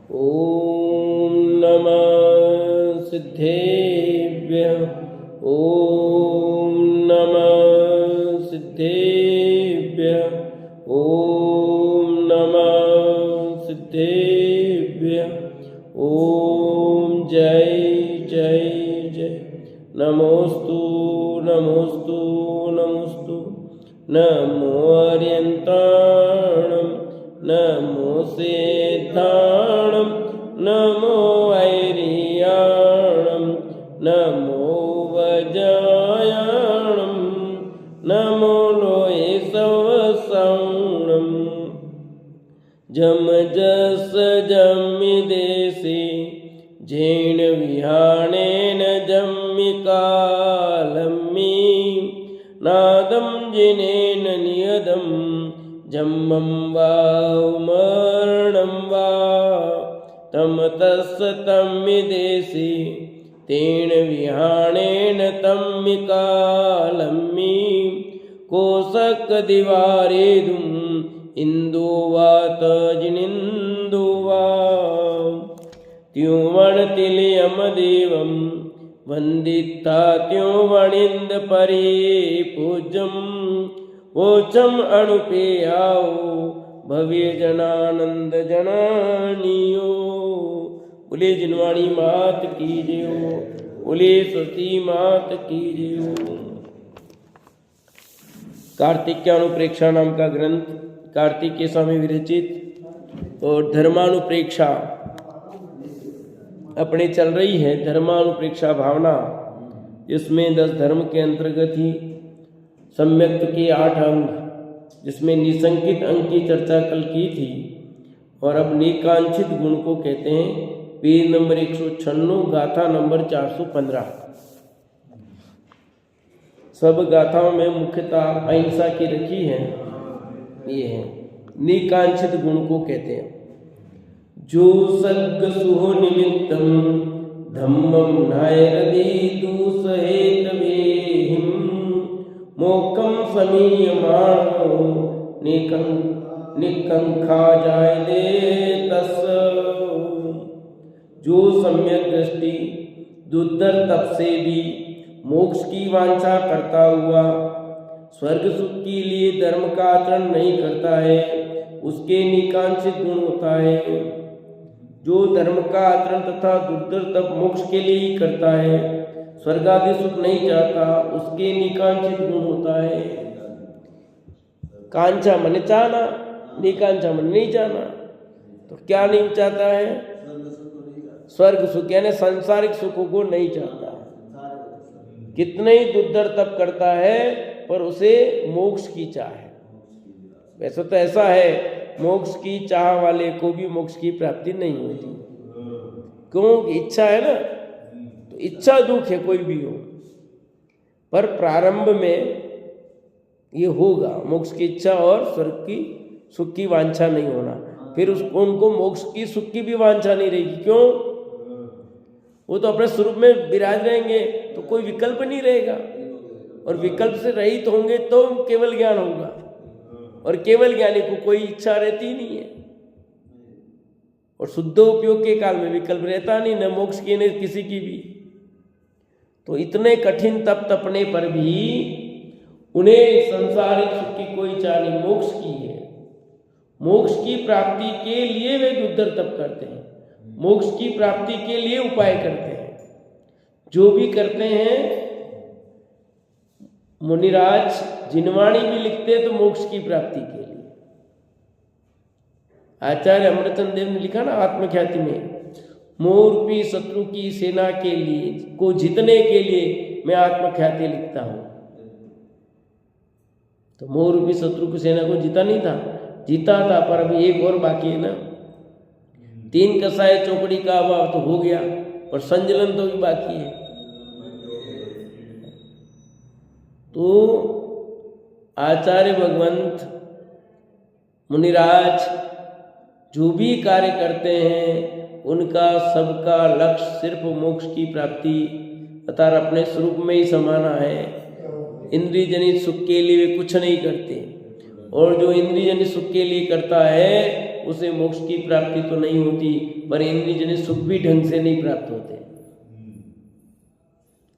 ॐ नमः सिद्धेभ्यः। ॐ नमः सिद्धेभ्यः। ॐ नमः सिद्धेभ्यः। ॐ जय जय जय। नमोस्तु नमोस्तु नमोस्तु। नमो अर्यन्ताणं नमो सिद्धाणं नमो ऐरियाणं नमो वज्रायाणं नमो लोये सवसाणं। जम जस जम्मिदेसि झेण विहाणेन जम्मिकालम्मि नादं जिनेन नियदं जम्मं वा मरणं वा तम तस्य तम्मिदेसि तेन विहाणेन तम्मिकालम्मि कोसकदिवारेदुम् इंदु वा तजिनिंदु वा त्यों वणतिलयम देवं वंदिता त्यों वणिंद परि पूजम ओचम अणुपेयाओ भव्य जनानंद जनानियो। बोले जिनवाणी मात की जय। बोले सती मात की जय। कार्तिक्यानुप्रेक्षा नाम का ग्रंथ कार्तिक के स्वामी विरचित और धर्मानुप्रेक्षा अपने चल रही है। धर्मानुप्रेक्षा भावना, इसमें 10 धर्म के अंतर्गत ही सम्यक्त के 8 अंग, जिसमें निसंकित अंग की चर्चा कल की थी। और अब निकांक्षित गुण को कहते हैं। पेज नंबर 196, गाथा नंबर 415। सब गाथाओं में मुख्यतः अहिंसा की रखी है। ये है निकांक्षित गुण को कहते हैं। जो सग्ग सुहो निमित्तम धम्मम नायरदीतु सहेतवेहिम मोकम समीयमाणो निकंखा जायते तस्। जो सम्यक दृष्टि दुर्धर तप से भी मोक्ष की वांछा करता हुआ स्वर्ग सुख के लिए धर्म का आचरण नहीं करता है, उसके निकांक्षित गुण होता है। जो धर्म का आचरण तथा दुर्धर तप मोक्ष के लिए ही करता है, स्वर्ग आदि सुख नहीं चाहता, उसके निकांक्षित गुण होता है। कांचा मन चाहना, निकांचा मन नहीं चाहना। तो क्या नहीं चाहता है? स्वर्ग सुख यानी सांसारिक सुखों को नहीं चाहता। कितने ही दुर्धर तप करता है पर उसे मोक्ष की चाह है। वैसे तो ऐसा है, मोक्ष की चाह वाले को भी मोक्ष की प्राप्ति नहीं होती। क्योंकि इच्छा है ना, तो इच्छा दुख है कोई भी हो, पर प्रारंभ में ये होगा मोक्ष की इच्छा और स्वर्ग की सुख की वांछा नहीं होना। फिर उनको मोक्ष की सुख की भी वांछा नहीं रहेगी। क्यों? वो तो अपने स्वरूप में विराज रहेंगे, तो कोई विकल्प नहीं रहेगा। और विकल्प से रहित होंगे तो केवल ज्ञान होगा। और केवल ज्ञानी को कोई इच्छा रहती ही नहीं है। और शुद्ध उपयोग के काल में विकल्प रहता नहीं, न मोक्ष की न किसी की भी। तो इतने कठिन तप तपने पर भी उन्हें संसारिक सुख की कोई चाह नहीं, मोक्ष की है। मोक्ष की प्राप्ति के लिए वे दुर्धर तप करते हैं, मोक्ष की प्राप्ति के लिए उपाय करते हैं। जो भी करते हैं, मुनिराज जिनवाणी भी लिखते हैं तो मोक्ष की प्राप्ति के लिए। आचार्य अमृतचंद देव ने लिखा ना आत्मख्याति में, मोरूपी शत्रु की सेना के लिए को जीतने के लिए मैं आत्मख्याति लिखता हूं। तो मोरूपी शत्रु की सेना को जीता नहीं था, जीता था, पर अभी एक और बाकी है ना। 3 कसाय चौकड़ी का अभाव तो हो गया, पर संजलन तो भी बाकी है। तो आचार्य भगवंत मुनिराज जो भी कार्य करते हैं, उनका सबका लक्ष्य सिर्फ मोक्ष की प्राप्ति तथा अपने स्वरूप में ही समाना है। इंद्रिय जनित सुख के लिए वे कुछ नहीं करते। और जो इंद्रिय जनित सुख के लिए करता है उसे मोक्ष की प्राप्ति तो नहीं होती, पर इंद्रियजन्य सुख भी ढंग से नहीं प्राप्त होते।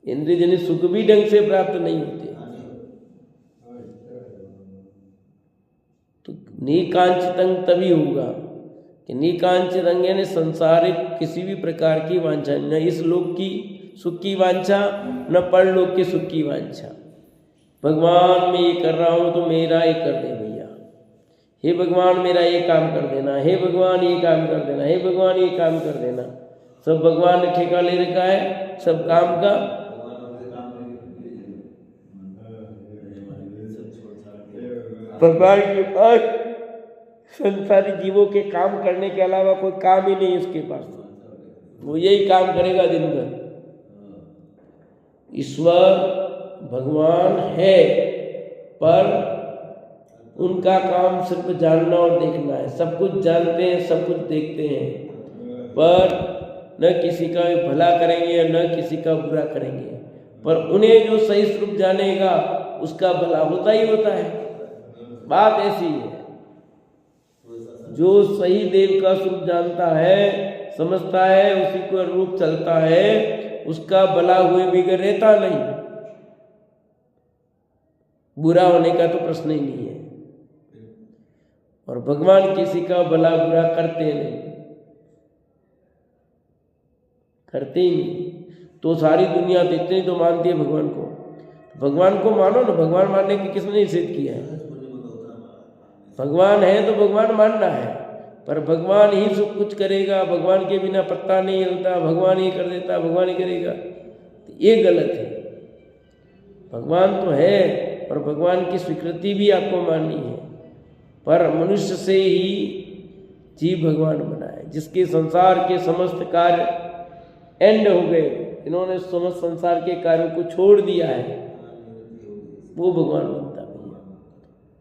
इंद्रियजन्य सुख भी ढंग से प्राप्त नहीं होते। तो निकांचितं तभी होगा कि निकांचितं यानी संसारिक किसी भी प्रकार की वांछा, न इस लोक की सुख की वांछा, न परलोक के सुख की वांछा। भगवान मैं ये कर रहा हूं तो मेरा ये कर दे भैया, हे भगवान मेरा ये काम कर देना, हे भगवान ये काम कर देना, हे भगवान ये काम कर देना। सब भगवान ने ठेका ले रखा है सब काम का। भगवान के पास संसारी जीवों के काम करने के अलावा कोई काम ही नहीं उसके पास, वो यही काम करेगा दिन भर। ईश्वर भगवान है, पर उनका काम सिर्फ जानना और देखना है। सब कुछ जानते हैं, सब कुछ देखते हैं, पर न किसी का भला करेंगे न किसी का बुरा करेंगे। पर उन्हें जो सही स्वरूप जानेगा उसका भला होता ही होता है। बात ऐसी है, जो सही देव का स्वरूप जानता है, समझता है, उसी को अनुरूप चलता है, उसका भला हुए बिगड़ रहता नहीं। बुरा होने का तो प्रश्न ही नहीं है। और भगवान किसी का भला बुरा करते नहीं, करते ही नहीं। तो सारी दुनिया तो इतनी तो मानती है भगवान को, भगवान को मानो ना। भगवान मानने की किसने निषेध किया है? भगवान है तो भगवान मानना है, पर भगवान ही सब कुछ करेगा, भगवान के बिना पत्ता नहीं हिलता, भगवान ही कर देता, भगवान ही करेगा, तो ये गलत है। भगवान तो है और भगवान की स्वीकृति भी आपको माननी है, पर मनुष्य से ही जीव भगवान बना है, जिसके संसार के समस्त कार्य एंड हो गए, इन्होंने समस्त संसार के कार्यों को छोड़ दिया है, वो भगवान बनता है।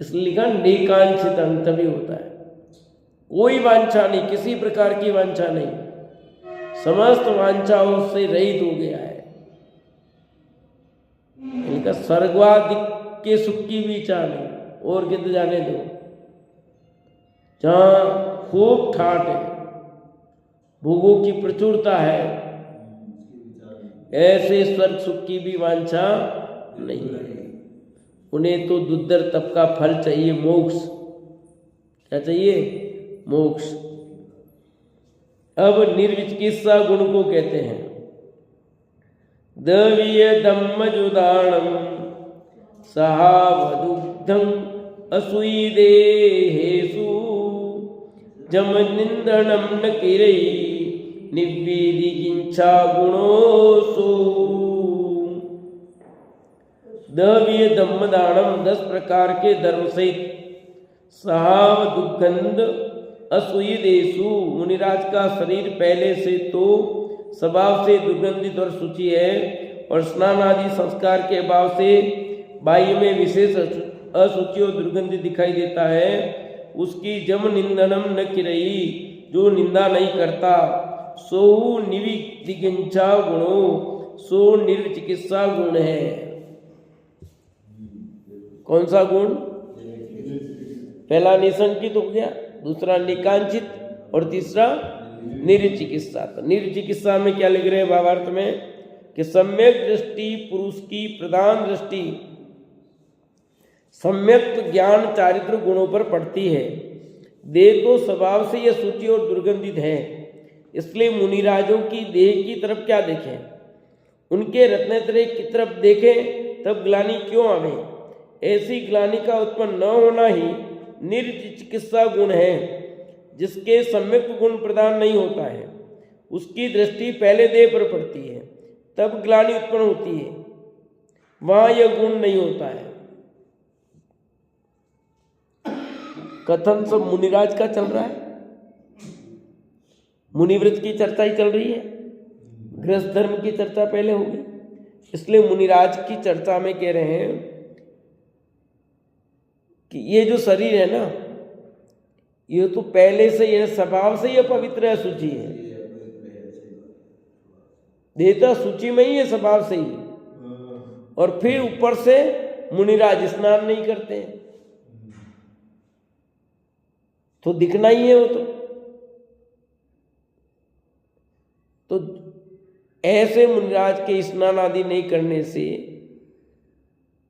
इसलिए लिखा निकांक्षित तभी होता है। कोई वांछा नहीं, किसी प्रकार की वांछा नहीं, समस्त वांछाओं से रहित हो गया है। इनका स्वर्गवादिक के सुख की भी इच्छा नहीं, और किधर जाने दो, जहां खूब ठाट है, भोगों की प्रचुरता है, ऐसे स्वर्ग सुख की भी वांछा नहीं है। उन्हें तो दुर्धर तप का फल चाहिए, मोक्ष। क्या चाहिए? मोक्ष। अब निर्विचिकित्सा गुण को कहते हैं। दवीय दम्मजुदाणम सहावदुग्धम असूयदेहेषु जम निंदनम न किरई निवेदि किंचा गुणोसु। दवीय दम्मदानम 10 प्रकार के धर्म सहित, सहाव दुर्गंध असूयदेषु, मुनिराज का शरीर पहले से तो स्वभाव से दुर्गंधित और शुचि है, और स्नान आदि संस्कार के अभाव से बाह्य में विशेष अशुचि और दुर्गंधित दिखाई देता है। उसकी जम निंदनम न किरई, जो निंदा नहीं करता, सो निविदिगिंचा गुणो, सो निर्चिकित्सा गुण है। कौन सा गुण? पहला निसंकित हो गया, दूसरा निकांचित, और तीसरा निर्चिकित्सा। तो निर्चिकित्सा में क्या लिख रहे हैं भावार्थ में कि सम्यक दृष्टि पुरुष की प्रधान दृष्टि सम्यक ज्ञान चारित्र गुणों पर पड़ती है। देह तो स्वभाव से यह सूची और दुर्गंधित है, इसलिए मुनिराजों की देह की तरफ क्या देखें, उनके रत्नत्रय की तरफ देखें तब ग्लानि क्यों आवे। ऐसी ग्लानि का उत्पन्न न होना ही निर्चिकित्सा गुण है। जिसके सम्यक गुण प्रदान नहीं होता है, उसकी दृष्टि पहले देह पर पड़ती है, तब ग्लानि उत्पन्न होती है, वहां यह गुण नहीं होता है। कथन सब मुनिराज का चल रहा है, मुनिव्रत की चर्चा ही चल रही है, गृहस्थ धर्म की चर्चा पहले होगी। इसलिए मुनिराज की चर्चा में कह रहे हैं कि ये जो शरीर है ना, ये तो पहले से ये स्वभाव से ये पवित्र है, शुचि है, देवता सूची में ही है स्वभाव से ही, और फिर ऊपर से मुनिराज स्नान नहीं करते हैं, तो दिखना ही है वो तो ऐसे मुनिराज के स्नान आदि नहीं करने से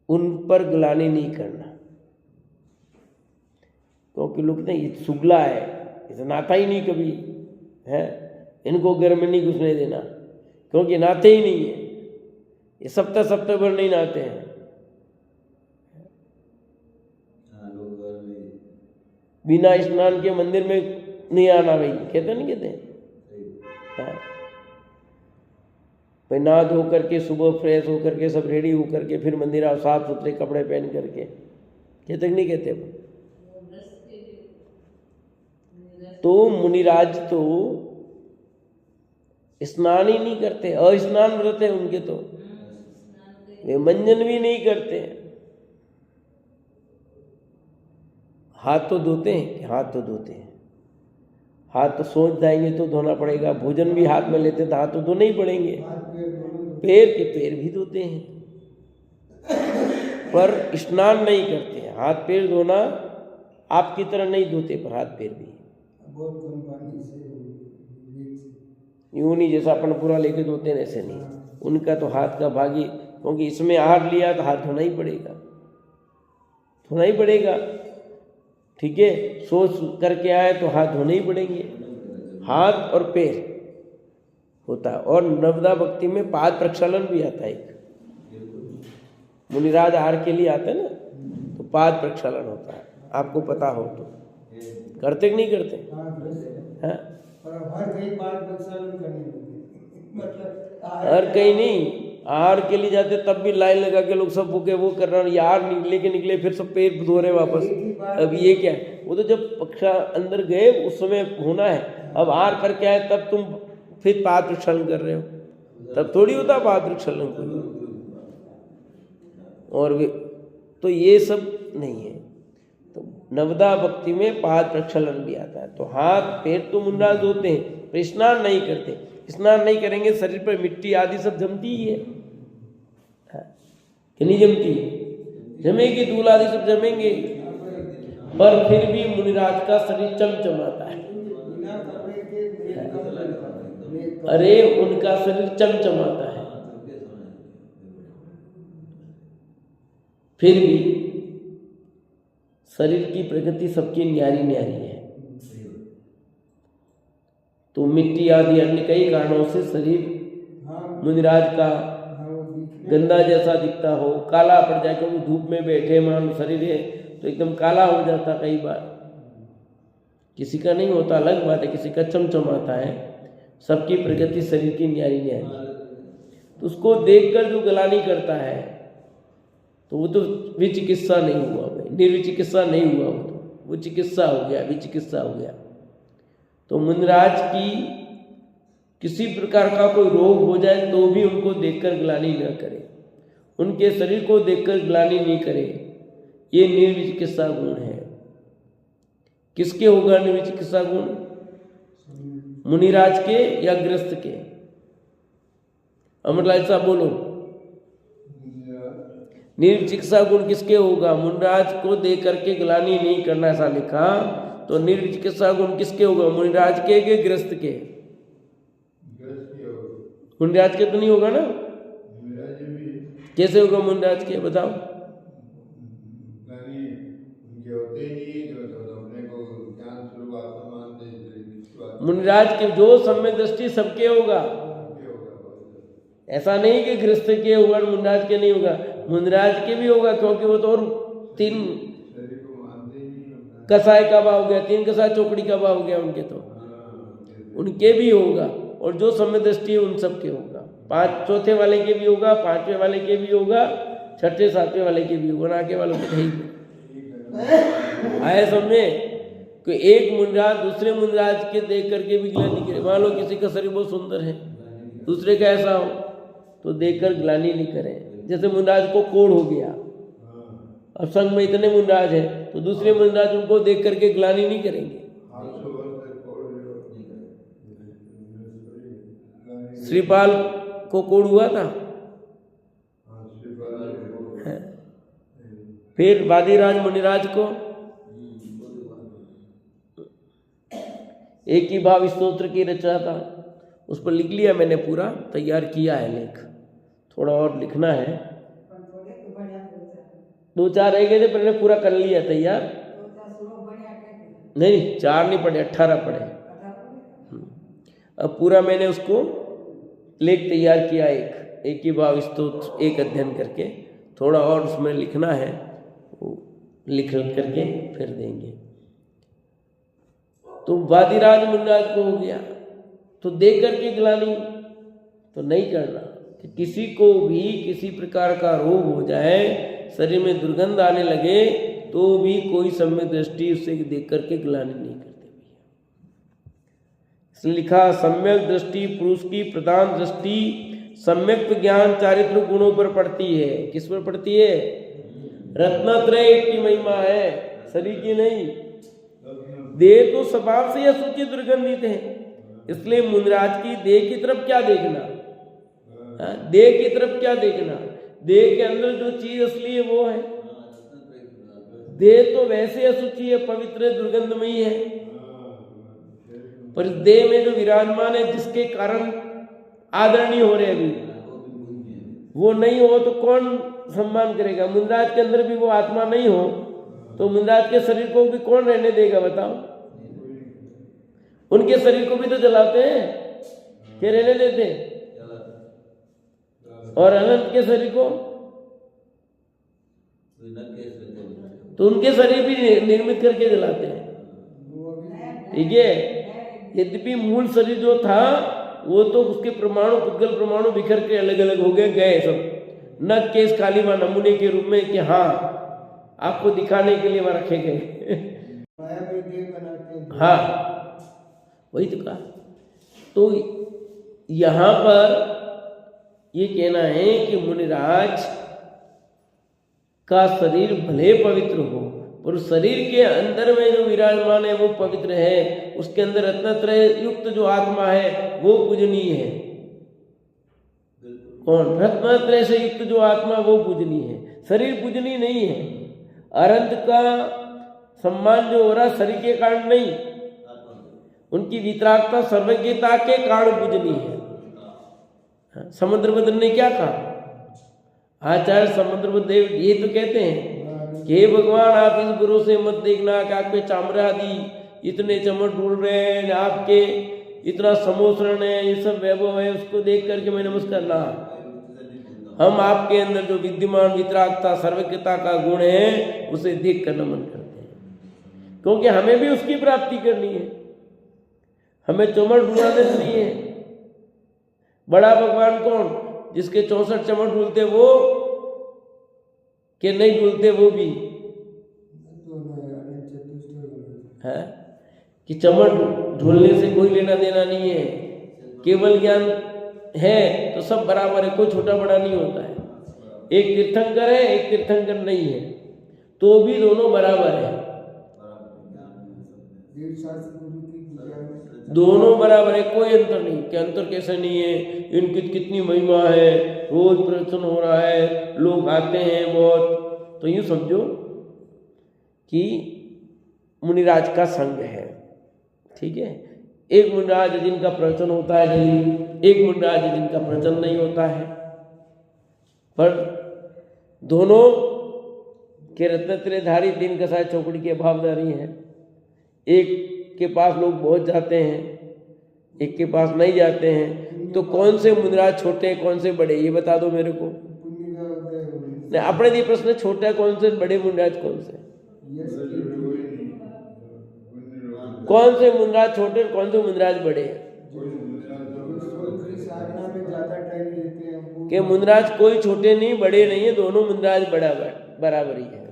उन पर ग्लानि नहीं करना, क्योंकि लोग नहीं ये सुगला है, इसे नहाता ही नहीं कभी है, इनको घर में नहीं घुसने देना, क्योंकि नहाते ही नहीं है, ये सप्ताह भर नहीं नहाते हैं। बिना स्नान के मंदिर में नहीं आना भाई, कहते नहीं कहते हैं? भाई नहा धो करके सुबह फ्रेश होकर के सब रेडी होकर के फिर मंदिर आओ, साफ सुथरे कपड़े पहन करके, कहते नहीं कहते? तो मुनिराज तो स्नान ही नहीं करते, अस्नान व्रत है उनके, तो वे मंजन भी नहीं करते हैं। हाथ तो धोते हैं, हाथ तो धोते हैं, हाथ तो सोच जाएंगे तो धोना पड़ेगा, भोजन भी हाथ में लेते तो हाथ तो धोने ही पड़ेंगे, पैर भी धोते हैं, पर स्नान नहीं करते हैं। हाथ पैर धोना आपकी तरह नहीं धोते, पर हाथ पैर भी यूं नहीं जैसा अपन पूरा लेके धोते हैं, ऐसे नहीं, उनका तो हाथ का भागी, क्योंकि इसमें आहार लिया तो हाथ धोना ही पड़ेगा, ठीक है, सोच करके आए तो हाथ धोने ही पड़ेंगे, हाथ और पैर होता है। और नवदा भक्ति में पाद प्रक्षालन भी आता है, एक मुनिराज आहार के लिए आता है ना, तो पाद प्रक्षालन होता है, आपको पता हो तो करते कि नहीं करते? हाँ, हर कहीं नहीं, आहार के लिए जाते तब भी लाइन लगा के लोग सब भूखे वो कर रहे हैं, यार लेके निकले फिर सब पैर धो रहे वापस। अब ये क्या है, वो तो जब पक्षा अंदर गए उस समय होना है, अब आहार करके आए तब तुम फिर पाद प्रक्षालन कर रहे हो, तब थोड़ी होता पाद प्रक्षालन कोई। और वे तो ये सब नहीं है, तो नवदा भक्ति में पाद प्रक्षालन भी आता है। तो हाथ पैर तो मुनिराज धोते हैं, पर स्नान नहीं करते। स्नान नहीं करेंगे, शरीर पर मिट्टी आदि सब जमती ही है कि नहीं जमती? जमेगी, धूल आदि सब जमेंगे, पर फिर भी मुनिराज का शरीर चमचमाता है। अरे उनका शरीर चमचमाता है, फिर भी शरीर की प्रगति सबकी न्यारी न्यारी है। तो मिट्टी आदि अन्य कई कारणों से शरीर मुनिराज का गंदा जैसा दिखता हो, काला पड़ जाए, क्योंकि धूप में बैठे मान शरीर है तो एकदम काला हो जाता कई बार, किसी का नहीं होता अलग बात है, किसी का चमचमाता है। सबकी प्रगति शरीर की न्यारी न्यारी, तो उसको देखकर जो ग्लानि करता है तो वो तो विचिकित्सा नहीं हुआ भाई, निर्विचिकित्सा नहीं हुआ, वो चिकित्सा हो गया, विचिकित्सा हो गया। तो मुनिराज की किसी प्रकार का कोई रोग हो जाए तो भी उनको देखकर ग्लानि न करे, उनके शरीर को देखकर ग्लानि नहीं करे, ये निर्विचिकित्सा गुण है। किसके होगा निर्विचिकित्सा गुण? मुनिराज के या गृहस्थ के? अमरलाल साहब बोलो, निर्विचिकित्सा गुण किसके होगा? मुनिराज को देख करके ग्लानि नहीं करना, ऐसा लिखा, तो निर्विचिकित्सा गुण किसके होगा? मुनिराज के गृहस्थ के? मुनिराज के तो नहीं होगा ना, कैसे होगा मुनिराज के बताओ? मुनिराज के जो सम्यक दृष्टि सबके होगा, ऐसा नहीं कि गृहस्थ के होगा मुनिराज के नहीं होगा, मुनिराज के भी होगा, क्योंकि वो तो और 3 कसाय का भाव हो गया, 3 कसाय चौकड़ी का भाव हो गया उनके, तो उनके भी होगा। और जो सम्यक दृष्टि है उन सबके होगा, 5 चौथे वाले के भी होगा, 5वें वाले के भी होगा, 6ठे 7वें वाले के भी होगा, आगे वालों के नहीं आए समझे कि एक मुनिराज दूसरे मुनिराज के देख करके भी ग्लानि करे। मान लो किसी का शरीर बहुत सुंदर है, दूसरे का ऐसा हो तो देखकर ग्लानि नहीं करें। जैसे मुनिराज को कोढ़ हो गया, अब संघ में इतने मुनिराज है तो दूसरे मुनिराज उनको देख करके ग्लानि नहीं करेंगे। श्रीपाल को कोढ़ हुआ था, फिर बादीराज मुनिराज को, एक ही भाव स्तोत्र की रचना था, उस पर लिख लिया मैंने, पूरा तैयार किया है लेख, थोड़ा और लिखना है, 2-4 रह गए थे, मैंने पूरा कर लिया तैयार। नहीं 4 नहीं पढ़े, 18 पढ़े। अब पूरा मैंने उसको लेख तैयार किया, एक ही भाव स्तोत्र एक अध्ययन करके, थोड़ा और उसमें लिखना है, वो लिख करके फिर देंगे। तो वादिराज मुनिराज को हो गया, तो देख करके गिलानी तो नहीं करना, कि किसी को भी किसी प्रकार का रोग हो जाए, शरीर में दुर्गंध आने लगे, तो भी कोई सम्यक दृष्टि उससे देख करके गिलानी नहीं करते। इसलिए लिखा, सम्यक दृष्टि पुरुष की प्रधान दृष्टि सम्यक ज्ञान चारित्र गुणों पर पड़ती है। किस पर पड़ती है? रत्नत्रय की महिमा है, शरीर की नहीं। देह तो स्वभाव से अशुचि दुर्गंधित है, इसलिए मुनिराज की देह की तरफ क्या देखना, देह की तरफ क्या देखना, देह के अंदर जो चीज असली है वो है। देह तो वैसे अशुचि है, पवित्र दुर्गंधमयी है, पर देह में जो विराजमान है, जिसके कारण आदरणीय हो रहे अभी, वो नहीं हो तो कौन सम्मान करेगा? मुनिराज के अंदर भी वो आत्मा नहीं हो तो मुनिराज के शरीर को भी कौन रहने देगा बताओ? उनके शरीर को भी तो जलाते हैं, क्या रहने देते हैं? और अनंत के शरीर को तो उनके शरीर भी निर्मित करके जलाते हैं। ठीक है, यद्यपि मूल शरीर जो था वो तो उसके परमाणु, पुद्गल परमाणु बिखर के अलग अलग हो गए सब, न केस खाली वहां नमूने के रूप में कि हाँ आपको दिखाने के लिए वहां रखे गए। हाँ वही तो कहा। तो यहां पर ये कहना है कि मुनिराज का शरीर भले पवित्र हो, पर शरीर के अंदर में जो विराजमान है वो पवित्र है, उसके अंदर रत्नत्रय युक्त जो आत्मा है वो पूजनीय है। कौन? रत्नत्रय से युक्त जो आत्मा वो पूजनीय है, शरीर पूजनीय नहीं है। अनंत का सम्मान जो हो रहा शरीर के कारण नहीं, उनकी वितरागता सर्वज्ञता के कारण पूजनीय है। समुद्रभद्र ने क्या कहा? आचार्य समुद्रभद्र देव ये तो कहते हैं कि हे भगवान आप इस भरोसे मत देखना कि आपके चामड़े आदि इतने चमक ढूंढ रहे हैं, आपके इतना समोसरण है, ये सब वैभव है, उसको देख करके मैं नमस्कार ना, हम आपके अंदर जो विद्यमान वितरागता सर्वज्ञता का गुण है उसे देख कर नमन करते हैं, क्योंकि हमें भी उसकी प्राप्ति करनी है, हमें चमक ढूंढाने से नहीं है। बड़ा भगवान कौन? जिसके 64 चमक ढूंढते वो के नहीं ढूंढते वो भी है, कि चमक ढूंढने से कोई लेना देना नहीं है, केवल ज्ञान है तो सब बराबर है, कोई छोटा बड़ा नहीं होता है। एक तीर्थंकर है, एक तीर्थंकर नहीं है, तो भी दोनों बराबर है, दोनों बराबर है, कोई अंतर नहीं। क्या अंतर कैसे नहीं है? इनकी कितनी महिमा है, रोज प्रवचन हो रहा है, लोग आते हैं बहुत, तो यूं समझो कि मुनिराज का संग है। ठीक है, एक मुनिराज जिनका प्रवचन होता है डेली, एक मुनिराज जिनका प्रवचन नहीं होता है, पर दोनों के रत्नत्रयधारी 3 कसाय चौकड़ी के भावधारी हैं। एक के पास लोग बहुत जाते हैं, एक के पास नहीं जाते हैं, तो कौन से मुनिराज छोटे हैं, कौन से बड़े, ये बता दो मेरे को। नहीं, अपने लिए प्रश्न, छोटा कौन से, बड़े मुनिराज कौन से? कौन से मुनिराज छोटे और कौन से मुनिराज बड़े हैं? कि मुनिराज कोई छोटे नहीं बड़े नहीं है, दोनों मुनिराज बराबर ही है।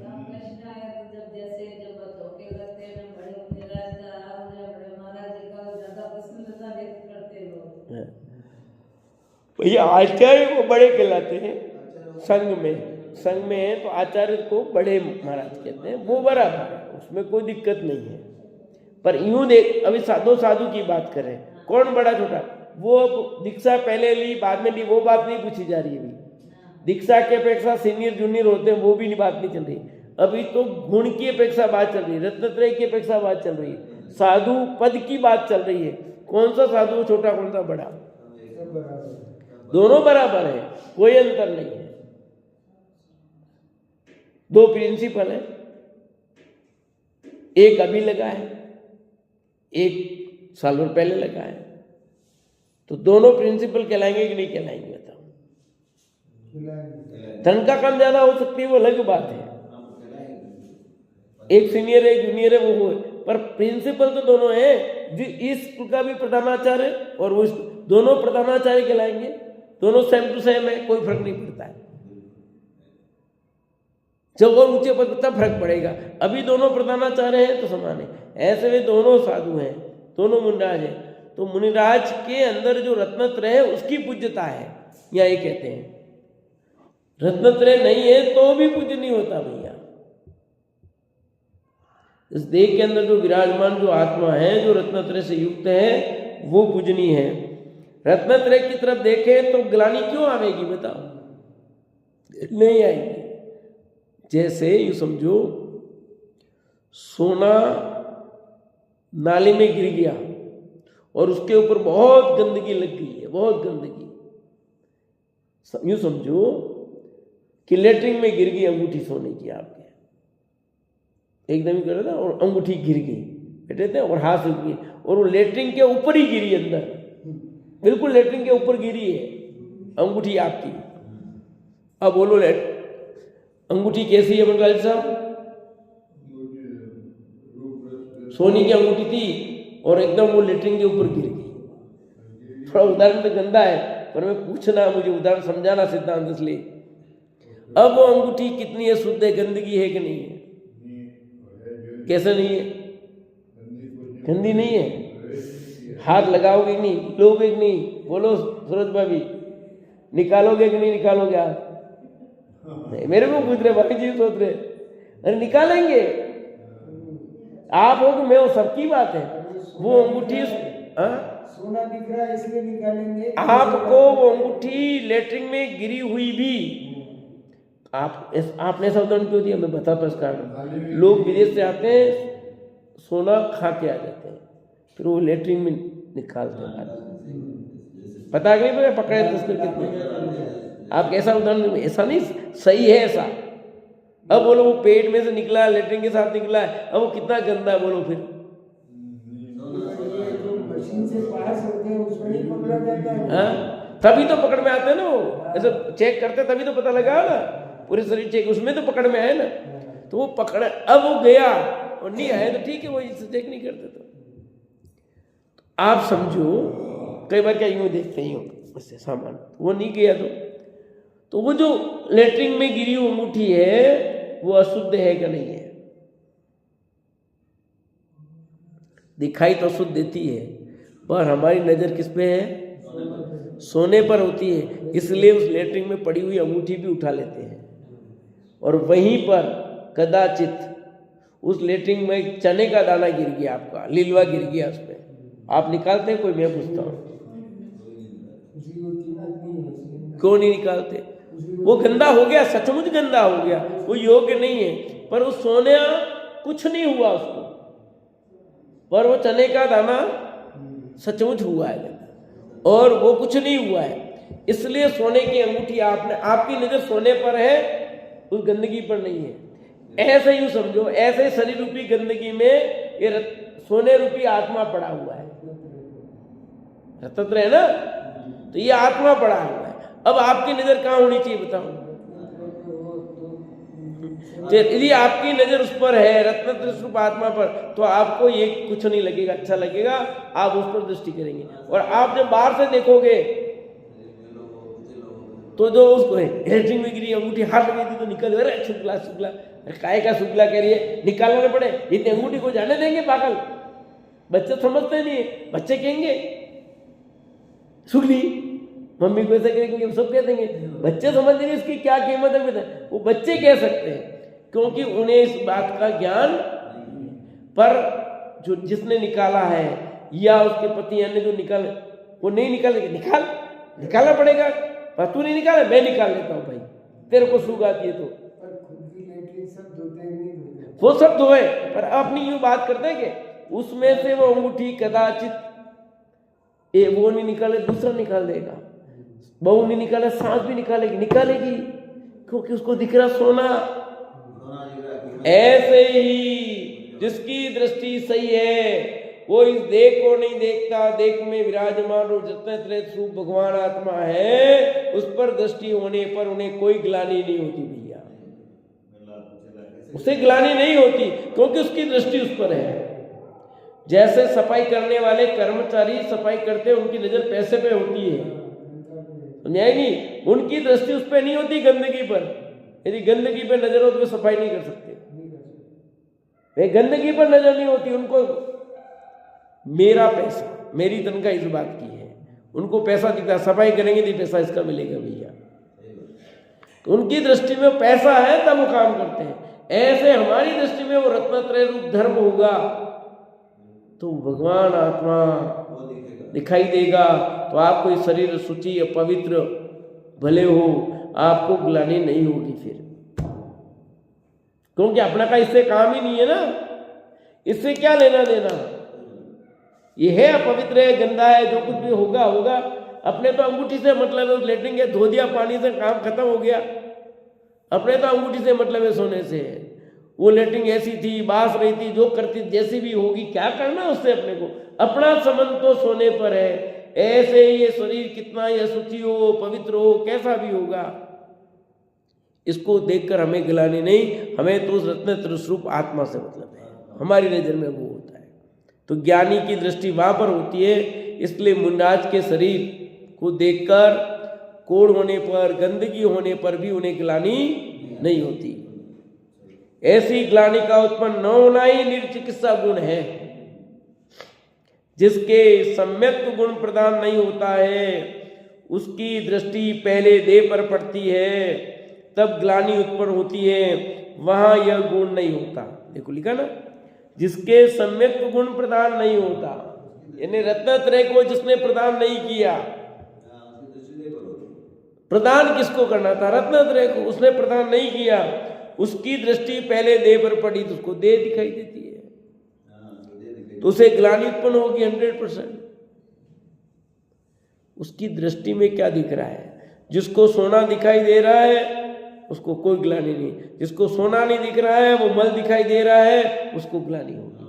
ये आचार्य को बड़े कहलाते हैं, संघ में है तो आचार्य को बड़े महाराज कहते हैं, वो बराबर है, उसमें कोई दिक्कत नहीं है। पर यूं देख, अभी साधु की बात करें, कौन बड़ा छोटा, वो दीक्षा पहले ली बाद में ली, वो बात नहीं पूछी जा रही। अभी दीक्षा की अपेक्षा सीनियर जूनियर होते हैं, वो भी बात नहीं चल रही। अभी तो गुण की अपेक्षा बात चल रही है, रत्नत्रय की अपेक्षा बात चल रही है। साधु पद की बात चल रही है। कौन सा साधु छोटा, कौन सा बड़ा? दोनों बराबर है, कोई अंतर नहीं है। दो प्रिंसिपल है, एक अभी लगा है, एक साल भर पहले लगा है, तो दोनों प्रिंसिपल कहलाएंगे कि नहीं कहलाएंगे? बताओ। धन का कम ज्यादा हो सकती है, वो अलग बात है। एक सीनियर है, एक जूनियर है, वो है, पर प्रिंसिपल तो दोनों है। इस स्कूल का भी प्रधानाचार्य और वो दोनों प्रधानाचार्य कहलाएंगे। दोनों सेम टू सेम है, कोई फर्क नहीं पड़ता है। जब और ऊंचे पद तब फर्क पड़ेगा। अभी दोनों प्रधानाचार्य हैं तो समान है। ऐसे में दोनों साधु हैं, दोनों मुनिराज हैं। तो मुनिराज के अंदर जो रत्नत्रय है उसकी पूज्यता है, या ये कहते हैं। रत्नत्रय नहीं है तो भी पूज्य नहीं होता भैया। इस देह के अंदर जो विराजमान जो आत्मा है, जो रत्नत्रय से युक्त है, वो पूजनीय है। रत्नत्रय की तरफ देखें तो ग्लानि क्यों आवेगी? बताओ, नहीं आएगी। जैसे यू समझो, सोना नाली में गिर गया और उसके ऊपर बहुत गंदगी लग गई है, बहुत गंदगी। यूं समझो कि लेटरिन में गिर गई अंगूठी सोने की आपके, एकदम ही कर रहा था और अंगूठी गिर गई, बैठे थे और हाथ रुक गई और वो लेटरिन के ऊपर ही गिरी, अंदर बिल्कुल लेटरिन के ऊपर गिरी है अंगूठी आपकी। अब बोलो, अंगूठी कैसी है बंगाली साहब? सोने की अंगूठी थी और एकदम वो लेटरिन के ऊपर गिर गई। थोड़ा उदाहरण तो गंदा है, पर मैं पूछना, मुझे उदाहरण समझाना सिद्धांत इसलिए। अब वो अंगूठी कितनी है, शुद्ध है, गंदगी है कि नहीं है? कैसे नहीं है? गंदी नहीं है। हाथ लगाओगे कि नहीं, लोगे कि नहीं? बोलो सूरज भाभी, निकालोगे कि नहीं निकालोगे आप? नहीं, मेरे को पूछ रहे, भाभी जी सोच रहे, अरे निकालेंगे आप हो कि मैं हो, सबकी बात है। वो अंगूठी सोना दिख रहा है इसलिए निकालेंगे। आपको वो अंगूठी लेटरिन में गिरी हुई भी आपने ऐसा उदाहरण क्यों दिया? मैं बताता इसका। लोग विदेश से आते हैं, सोना खा के आ जाते हैं, फिर वो लेटरिन में निकालते हैं। पता नहीं पता पकड़े तस्कर कितने। आप कैसा उदाहरण? ऐसा नहीं, सही है ऐसा। अब बोलो वो पेट में से निकला, लेटरिन के साथ निकला है, अब वो कितना गंदा है बोलो फिर। मशीन से पास होते हैं उसमें नहीं पकड़ा जाता है। हाँ, तभी तो पकड़ में आते हैं ना, वो ऐसे चेक करते तभी तो पता लगा ना, पूरे शरीर चेक, उसमें तो पकड़ में आए ना। तो वो पकड़, अब वो गया और नहीं आया तो ठीक है, वो इससे चेक नहीं करते। तो आप समझो, कई बार क्या यूं देखते ही हो उससे सामान, वो नहीं गया तो वो जो लेटरिन में गिरी हुई अंगूठी है वो अशुद्ध है कि नहीं है? दिखाई तो शुद्ध देती है, पर हमारी नजर किस पे है? सोने पर होती है। इसलिए उस लेटरिन में पड़ी हुई अंगूठी भी उठा लेते हैं और वहीं पर कदाचित उस लेटरिन में चने का दाना गिर गया, आपका लिलवा गिर गया उस पर, आप निकालते हैं? कोई, मैं पूछता हूँ, क्यों नहीं निकालते? वो गंदा हो गया, सचमुच गंदा हो गया, वो योग्य नहीं है। पर उस सोने कुछ नहीं हुआ उसको, पर वो चने का दाना सचमुच हुआ है और वो कुछ नहीं हुआ है। इसलिए सोने की अंगूठी आपने, आपकी नजर सोने पर है, उस गंदगी पर नहीं है। ऐसे ही समझो, ऐसे शरीर रूपी गंदगी में ये सोने रूपी आत्मा पड़ा हुआ है, रत्नत्रय है ना, तो ये आत्मा पड़ा हुआ है। अब आपकी नजर कहाँ होनी चाहिए बताओ? तो यदि आपकी नजर उस पर है, रत्नत्रय स्वरूप आत्मा पर, तो आपको ये कुछ नहीं लगेगा, अच्छा लगेगा, आप उस पर दृष्टि करेंगे। और आप जब बाहर से देखोगे तो जो उसको लेटरिन में गिरी अंगूठी हाथ लगी थी तो निकल, अरे शुक्ला शुक्ला, काय का शुक्ला कह रही है, निकालना पड़े, इतनी अंगूठी को जाने देंगे पागल? बच्चे समझते नहीं है, बच्चे कहेंगे शुक्ली, मम्मी को ऐसा करेंगे, सब कह देंगे। बच्चे समझ नहीं इसकी क्या कीमत है, वो बच्चे कह सकते हैं क्योंकि उन्हें इस बात का ज्ञान। पर जो जिसने निकाला है या उसके पति अन्य जो निकाले, वो नहीं निकालेंगे, निकालना पड़ेगा। पर तू नहीं निकाले, मैं निकाल लेता हूँ भाई, तेरे को सूग आती है तो। वो सब धोए, पर अपनी यूं बात करते हैं कि उसमें से वो अंगूठी कदाचित वो नहीं निकाले, दूसरा निकाल देगा। बहू नहीं निकाले, सास भी निकालेगी, क्योंकि उसको दिख रहा सोना। ऐसे ही जिसकी दृष्टि सही है वो इस देह को नहीं देखता, देह में विराजमान और जितने त्रैत स्वरूप भगवान आत्मा है उस पर दृष्टि होने पर उन्हें कोई ग्लानि नहीं होती भैया, उसे ग्लानि नहीं होती, क्योंकि उसकी दृष्टि उस पर है। जैसे सफाई करने वाले कर्मचारी सफाई करते हैं, उनकी नजर पैसे पे होती है, समझाएगी, उनकी दृष्टि उस पर नहीं होती गंदगी पर। यदि गंदगी पर नजर हो तो वे सफाई नहीं कर सकते, वे गंदगी पर नजर नहीं होती, उनको मेरा पैसा, मेरी तनख्वाह इस बात की है, उनको पैसा दिखता, सफाई करेंगे तो पैसा इसका मिलेगा भैया, तो उनकी दृष्टि में पैसा है तब वो काम करते हैं। ऐसे हमारी दृष्टि में वो रत्नत्रय रूप धर्म होगा तो भगवान आत्मा दिखाई देगा, तो आपको ये शरीर शुचि या पवित्र भले हो, आपको ग्लानि नहीं होगी फिर, क्योंकि अपना का इससे काम ही नहीं है ना, इससे क्या लेना देना। ये है अपवित्र है, गंदा है, जो कुछ भी होगा होगा, अपने तो अंगूठी से मतलब है, लेटेंगे धो दिया पानी से काम खत्म हो गया, अपने तो अंगूठी से मतलब है सोने से। वो लेटिंग ऐसी थी, बास रही थी, जो करती जैसी भी होगी, क्या करना उससे, अपने को अपना संबंध तो सोने पर है। ऐसे ये शरीर कितना ही अशुचि हो, पवित्र हो, कैसा भी होगा, इसको देखकर हमें गिलानी नहीं, हमें तो उस रत्न स्वरूप आत्मा से मतलब है, हमारी नजर में वो होता है। तो ज्ञानी की दृष्टि वहां पर होती है, इसलिए मुंडाज के शरीर को देखकर कोढ़ होने पर, गंदगी होने पर भी उन्हें ग्लानि नहीं होती। ऐसी ग्लानि का उत्पन्न न होना ही निर्चिकित्सा गुण है। जिसके सम्यक गुण प्रदान नहीं होता है उसकी दृष्टि पहले देह पर पड़ती है, तब ग्लानि उत्पन्न होती है, वहां यह गुण नहीं होता। देखो लिखा ना, जिसके सम्यक गुण प्रदान नहीं होता, यानी रत्नत्रय को जिसने प्रदान नहीं किया, प्रदान किसको करना था, रत्नत्रय को, उसने प्रदान नहीं किया, उसकी दृष्टि पहले देह पर पड़ी तो उसको देह दिखाई देती है, तो उसे ग्लानि उत्पन्न होगी 100%। उसकी दृष्टि में क्या दिख रहा है, जिसको सोना दिखाई दे रहा है उसको कोई ग्लानि नहीं, जिसको सोना नहीं दिख रहा है, वो मल दिखाई दे रहा है, उसको ग्लानि होगी,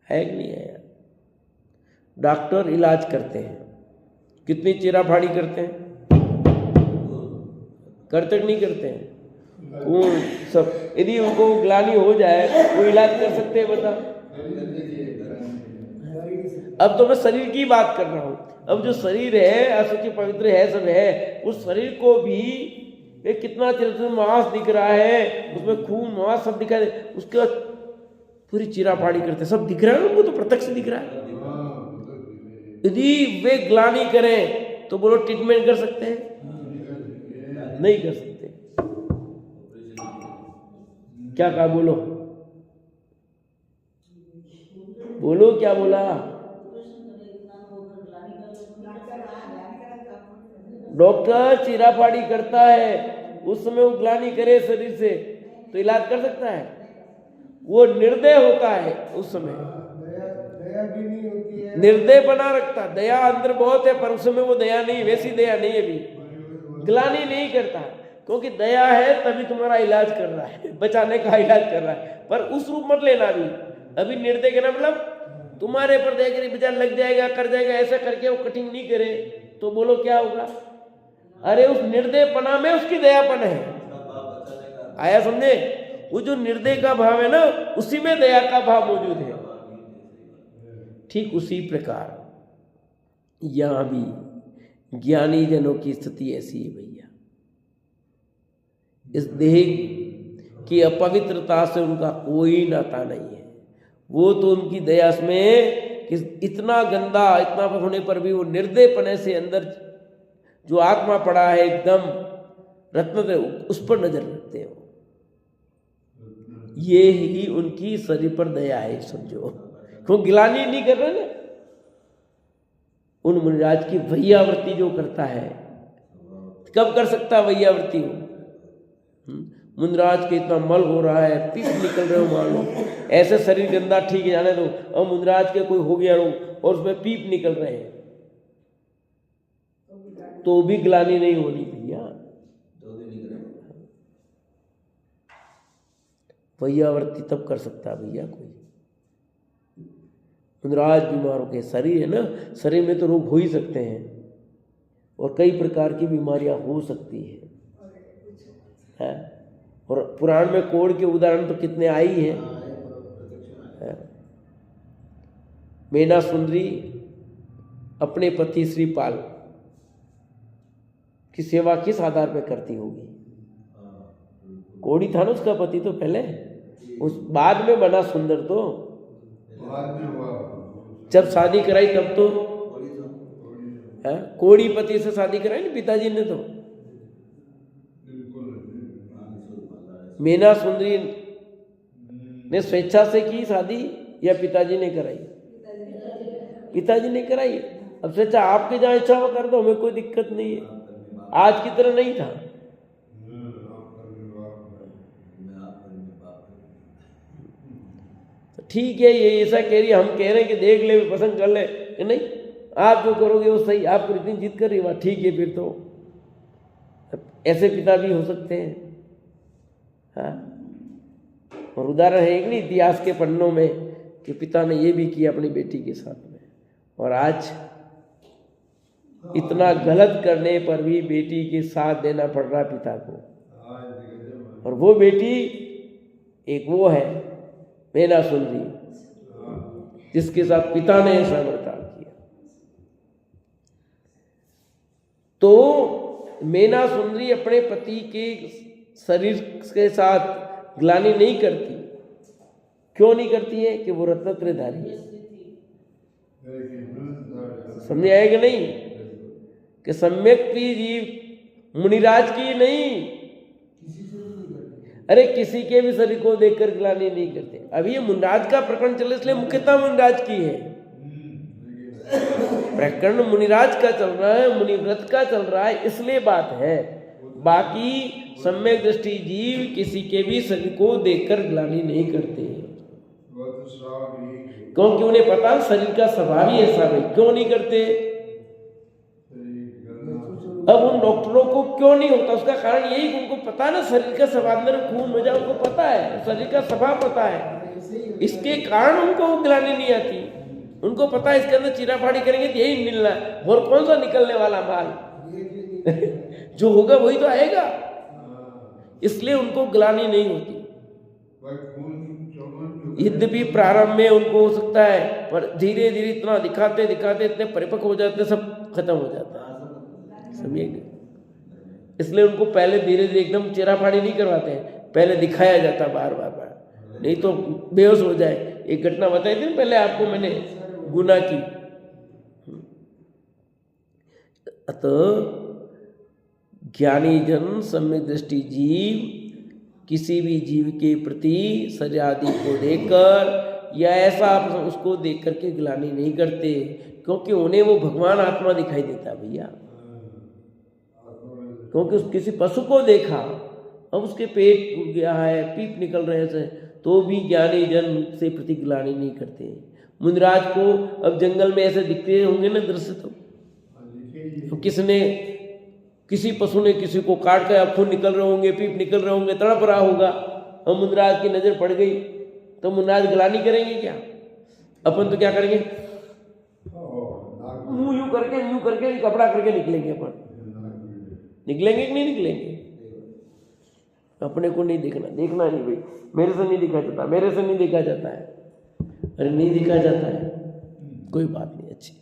है कि नहीं है। डॉक्टर इलाज करते हैं, कितनी चीराफाड़ी करते हैं, करते नहीं करते हैं, वो सब, यदि उनको ग्लानि हो जाए वो इलाज कर सकते हैं, बता। अब तो मैं शरीर की बात कर रहा हूं, अब जो शरीर है अशुचि पवित्र है, सब है, उस शरीर को भी एक कितना चिर मांस दिख रहा है, उसमें खून मांस सब दिखा दे, उसके बाद पूरी चीराफाड़ी करते, सब दिख रहा है उनको, तो प्रत्यक्ष दिख रहा है। यदि वे ग्लानि करें तो बोलो ट्रीटमेंट कर सकते हैं, नहीं कर सकते। क्या कहा, बोलो बोलो, क्या बोला। डॉक्टर चीराफाड़ी करता है, उस समय वो ग्लानि करे शरीर से तो इलाज कर सकता है, वो निर्दय होता है उस समय, दया भी नहीं होती है, निर्दय बना रखता, दया अंदर बहुत है पर उस समय वो दया नहीं, वैसी दया नहीं है, भी ग्लानि नहीं करता, क्योंकि दया है तभी तुम्हारा इलाज कर रहा है, बचाने का इलाज कर रहा है, पर उस रूप मत लेना। अभी निर्दय करना मतलब तुम्हारे पर दया करी, बेचारा लग जाएगा, कर जाएगा, ऐसा करके वो कटिंग नहीं करे तो बोलो क्या होगा। अरे उस निर्दयपना में उसकी दयापन है, आया समझे, वो जो निर्दय का भाव है ना, उसी में दया का भाव मौजूद है। ठीक उसी प्रकार यहां भी ज्ञानी जनों की स्थिति ऐसी है भैया, इस देह की अपवित्रता से उनका कोई नाता नहीं है, वो तो उनकी दया में कि इतना गंदा, इतना होने पर भी वो निर्दयपने से अंदर जो आत्मा पड़ा है एकदम रत्न, उस पर नजर रखते हो, ये ही उनकी शरीर पर दया है, समझो। क्यों ग्लानि नहीं कर रहे ना, उन मुनिराज की वैयावृत्ति जो करता है, कब कर सकता है वैयावृत्ति हो, मुंदराज के इतना मल हो रहा है, पीप निकल रहे हो, मान लो ऐसे शरीर गंदा ठीक है जाने दो, और मुंदराज के कोई हो गया रोग और उसमें पीप निकल रहे हैं तो भी ग्लानि नहीं होनी भैया। वैयावर्ती तब कर सकता है भैया कोई। मुंदराज बीमारों के शरीर है ना, शरीर में तो रोग हो ही सकते हैं और कई प्रकार की बीमारियां हो सकती है। और पुराण में कोढ़ के उदाहरण तो कितने आई हैं। मेना सुंदरी अपने पति श्रीपाल की सेवा किस आधार पर करती होगी? कोढ़ी था ना उसका पति तो पहले, उस बाद में बना सुंदर, तो जब शादी कराई तब तो कोढ़ी पति से शादी कराई ना पिताजी ने। तो मेना सुंदरी ने स्वेच्छा से की शादी या पिताजी ने कराई? पिताजी ने कराई। अब स्वेच्छा आपके जहाँ इच्छा हो कर दो, हमें कोई दिक्कत नहीं है। आज की तरह नहीं था। तो ठीक है, ये ऐसा कह रही, हम कह रहे हैं कि देख ले, पसंद कर ले, कि नहीं आप जो करोगे वो सही, आपको इतनी जिद कर रही है, ठीक है फिर तो ऐसे पिता भी हो सकते हैं। हाँ, और उदाहरण है एक नहीं इतिहास के पन्नों में कि पिता ने ये भी किया अपनी बेटी के साथ में, और आज इतना गलत करने पर भी बेटी के साथ देना पड़ रहा पिता को। और वो बेटी एक वो है मेना सुंदरी, जिसके साथ पिता ने ऐसा बर्ताव किया। तो मेना सुंदरी अपने पति के शरीर के साथ ग्लानि नहीं करती। क्यों नहीं करती है? कि वो रत्नत्रयधारी है। समझ आएगा नहीं? कि सम्यक प्रिय जीव मुनिराज की नहीं, अरे किसी के भी शरीर को देखकर ग्लानि नहीं करते। अभी ये मुनिराज का प्रकरण चले, इसलिए मुख्यतः मुनिराज की है। प्रकरण मुनिराज का चल रहा है, मुनिव्रत का चल रहा है, इसलिए बात है। बाकी सम्यक दृष्टि जीव किसी के भी शरीर को देखकर ग्लानि नहीं करते, क्योंकि उन्हें पता शरीर का स्वभाव ही ऐसा है। क्यों नहीं करते? अब उन डॉक्टरों को क्यों नहीं होता, उसका कारण यही कि उनको पता है ना शरीर का स्वभाव में खून मजा, उनको पता है, शरीर का स्वभाव पता है, इसके कारण उनको ग्लानि नहीं आती। उनको पता है इसके अंदर चीराफाड़ी करेंगे तो यही मिलना है, और कौन सा निकलने वाला माल जो होगा वही तो आएगा, इसलिए उनको ग्लानि नहीं होती। यद्यपि प्रारंभ में उनको हो सकता है, पर धीरे धीरे इतना दिखाते दिखाते इतने परिपक्व हो जाते, सब खत्म हो जाता है। समझिए, इसलिए उनको पहले धीरे धीरे एकदम चेहराफाड़ी नहीं करवाते हैं, पहले दिखाया जाता बार बार बार, नहीं तो बेहोश हो जाए। एक घटना बताई थी पहले आपको मैंने, गुना की। अतः ज्ञानी जन सम्यक दृष्टि जीव किसी भी जीव के प्रति शरीर आदि को देखकर या ऐसा उसको देख करके ग्लानि नहीं करते, क्योंकि उन्हें वो भगवान आत्मा दिखाई देता है भैया। क्योंकि उस किसी पशु को देखा, अब उसके पेट फूल गया है, पीप निकल रहे हैं, तो भी ज्ञानी जन से प्रति ग्लानि नहीं करते। मुनिराज को अब जंगल में ऐसे दिखते होंगे ना दृश्य, तो किसने, किसी पशु ने किसी को काट कर खून निकल रहे होंगे, पीप निकल रहे होंगे, तड़प रहा होगा, और मुनिराज की नजर पड़ गई, तो मुनिराज ग्लानि करेंगे क्या? अपन तो क्या करेंगे, मुंह यूं करके कपड़ा करके निकलेंगे। अपन निकलेंगे कि नहीं निकलेंगे? अपने को नहीं देखना, देखना नहीं भाई, मेरे से नहीं देखा जाता, मेरे से नहीं देखा जाता है, अरे नहीं देखा जाता है, कोई बात नहीं, अच्छी।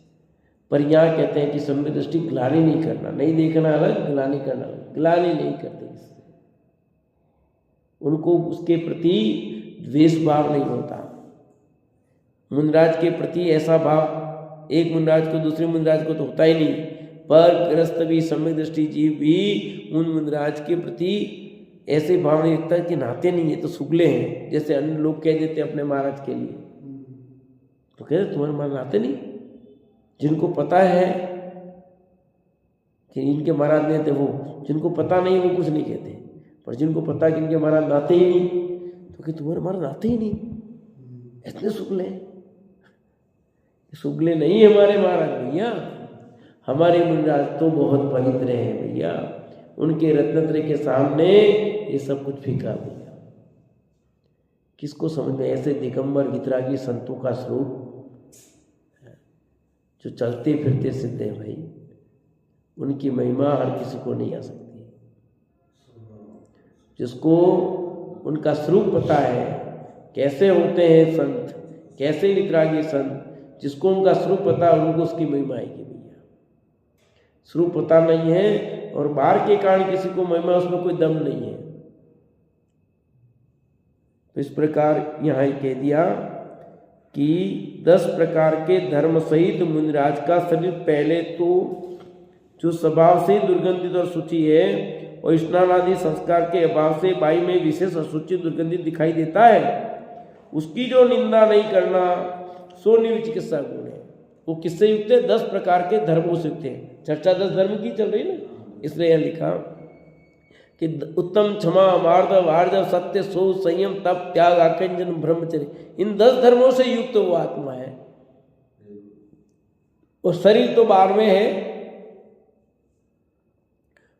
पर यहाँ कहते हैं कि सम्यक दृष्टि ग्लानि नहीं करना, नहीं देखना अलग, ग्लानि करना अलग। ग्लानि नहीं करते, इससे उनको उसके प्रति द्वेष भाव नहीं होता। मुनिराज के प्रति ऐसा भाव एक मुनिराज को दूसरे मुनिराज को तो होता ही नहीं, पर गृहस्थ भी सम्यक दृष्टि जीव भी उन मुनिराज के प्रति ऐसे भाव नहीं रखता कि नहाते नहीं है तो सुगले हैं, जैसे अन्य लोग कह देते अपने महाराज के लिए, तो कहते तुम्हारे महाराज नहाते नहीं, जिनको पता है कि इनके महाराज ने थे वो, जिनको पता नहीं वो कुछ नहीं कहते। पर जिनको पता कि इनके महाराज नाते ही नहीं, तो कि तुम्हारे महाराज नाते ही नहीं, इतने शुक्ल हैं। शुक्ल नहीं हमारे महाराज भैया, हमारे मुनिराज तो बहुत पवित्र हैं भैया, उनके रत्नत्रय के सामने ये सब कुछ फीका भैया। किसको समझ में? ऐसे दिगंबर वितरागी संतों का स्वरूप जो चलते फिरते सिद्ध है भाई, उनकी महिमा हर किसी को नहीं आ सकती। जिसको उनका स्वरूप पता है, कैसे होते हैं संत, कैसे वितरागी संत, जिसको उनका स्वरूप पता है उनको उसकी महिमा आएगी भैया। स्वरूप पता नहीं है और बाहर के कारण किसी को महिमा, उसमें कोई दम नहीं है। तो इस प्रकार यहाँ कह दिया कि 10 प्रकार के धर्म सहित मुनिराज का शरीर पहले तो जो स्वभाव से दुर्गंधित और शुचि है और स्नान आदि संस्कार के अभाव से वायु में विशेष अशुचि दुर्गंधित दिखाई देता है, उसकी जो निंदा नहीं करना सो निर्विचिकित्सा गुण है। वो किससे युक्त है? 10 प्रकार के धर्मों से युक्त है। चर्चा 10 धर्म की चल रही ना, इसलिए यह लिखा कि उत्तम, क्षमा, मार्दव, आर्जव, सत्य, सो, संयम, तप, त्याग, आकंजन, ब्रह्मचर्य, इन 10 धर्मों से युक्त वो आत्मा है। और शरीर तो बाहर में है,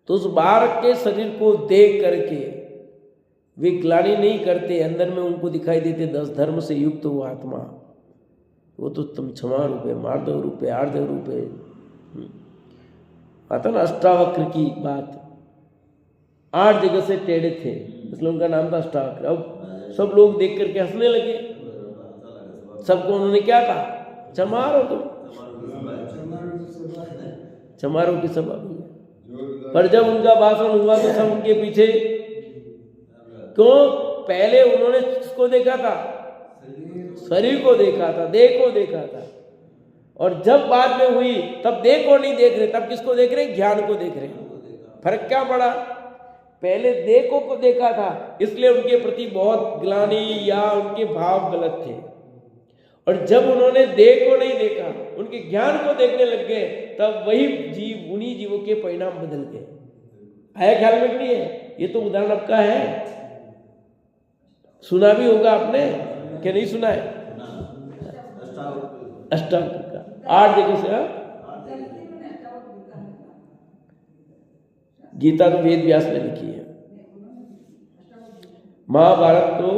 तो उस बाहर के शरीर को देख करके वे ग्लानि नहीं करते, अंदर में उनको दिखाई देते 10 धर्म से युक्त वो आत्मा। वो तो उत्तम, क्षमा रूप है, मार्दव रूप है, आर्जव रूप है। आता ना अष्टावक्र की बात, 8 जगह से टेढ़े थे, इसलिए उनका नाम था अष्टावक्र। अब सब लोग देख करके हंसने लगे। सबको उन्होंने क्या कहा? चमारो तुम, चमारो की सभा। पर जब उनका भाषण हुआ तो सब उनके पीछे, क्यों? पहले उन्होंने किसको देखा था? शरीर को देखा था, देह को देखा था। और जब बाद में हुई तब देह को नहीं देख रहे, तब किसको देख रहे? ज्ञान को देख रहे। फर्क क्या पड़ा? पहले देह को देखा था, इसलिए उनके प्रति बहुत ग्लानि या उनके भाव गलत थे। और जब उन्होंने देह को नहीं देखा, उनके ज्ञान को देखने लग गए, तब वही जीव, उन्हीं जीवों के परिणाम बदल गए। आया ख्याल में? नहीं है? ये तो उदाहरण आपका है, सुना भी होगा आपने, क्या नहीं सुना है? अष्टावक्र का 8 जगह से। गीता तो वेद व्यास ने लिखी है। महाभारत तो,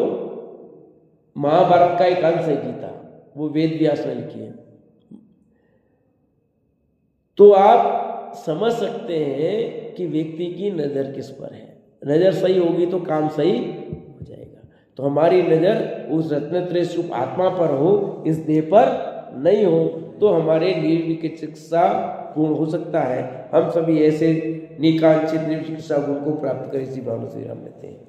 महाभारत का एक अंश है गीता, वो वेद व्यास ने लिखी है। तो आप समझ सकते हैं कि व्यक्ति की नज़र किस पर है। नज़र सही होगी तो काम सही हो जाएगा। तो हमारी नज़र उस रत्नत्रय स्वरूप आत्मा पर हो, इस देह पर नहीं हो, तो हमारे निर्विचिकित्सा गुण हो सकता है। हम सभी ऐसे निकांक्षित निर्विचिकित्सा गुण को प्राप्त करें, इसी भावना से हम लेते हैं।